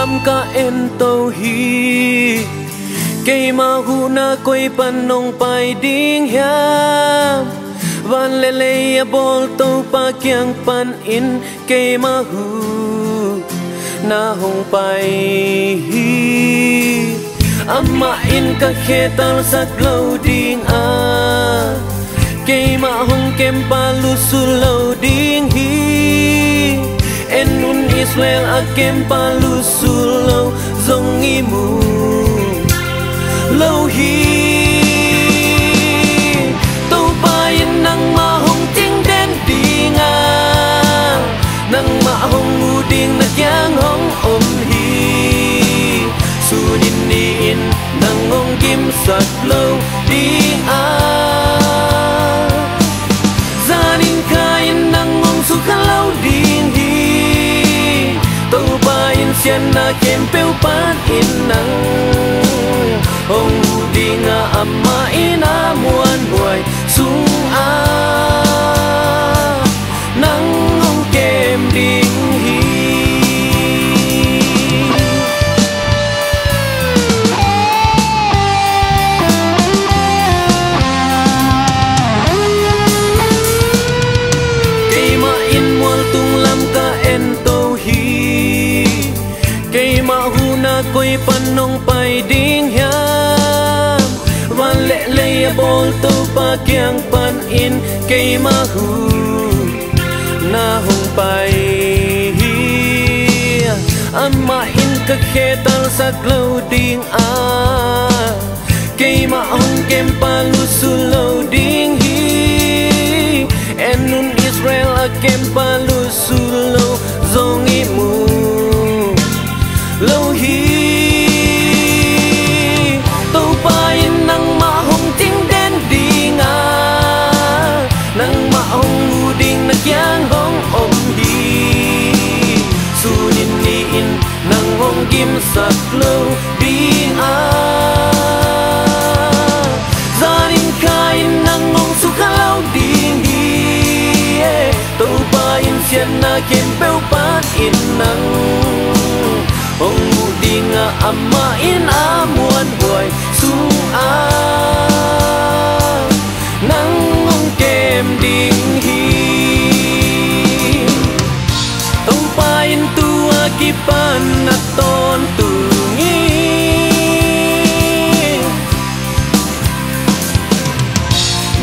lam ka en tàu hi cây ma hu na quay pan nong pai ding hiam van le le bol tàu pa kyang pan in cây ma hu na hong pai hi amma in ka khetal sak lo ding a cây ma hong kem pa lu su lo ding hi en nun Israel a kem pa lu su lo zong i mu lo hi to pa in nang ma hong ting den ding a nang ma hong u ding na kyang hong om hi su nin ni in nang hong kim sat lo ding a zanin kain nang hong su khalau ding hi to pa in sian na kem peu pan in nang hong u ding a amma ina muan boy sung a nang hong kem ding hi cây ma in mual tung lam ka en to hi cây ma hu na koi pan nong pai ding hiam van le le bol to pa kyang pan in cây ma hu na hong pai hi amma in ka khetal sak lo ding a cây ma hong kem pa lu su lo ding hi en nun Israel a kem pa lu su lo zong i mu lo hi to pa in nang ma hong ting den ding a nang ma hong u ding na kyang hong om hi su nin ni in nang hong kim sak lo ding a zanin kain nang hong su khalau ding hi to pa in sian na kem peu pan in nang hong u ding a amma in a muan boy sung a nang hong kem ding hi to pa in tua ki pan na ton tu ngi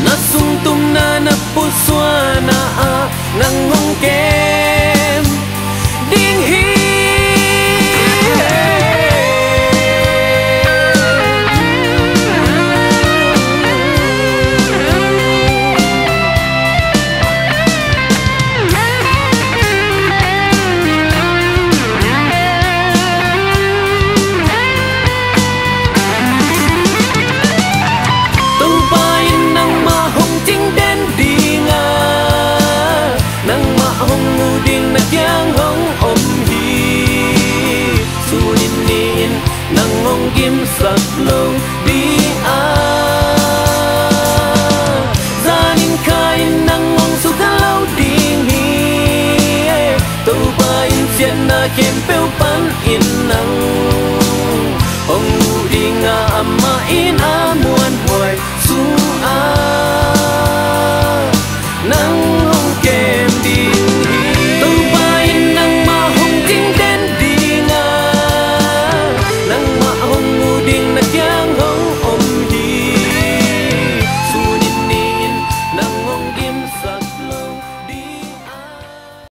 na sung tum na na pu swa na a nang hong kem ding hi kim sak lo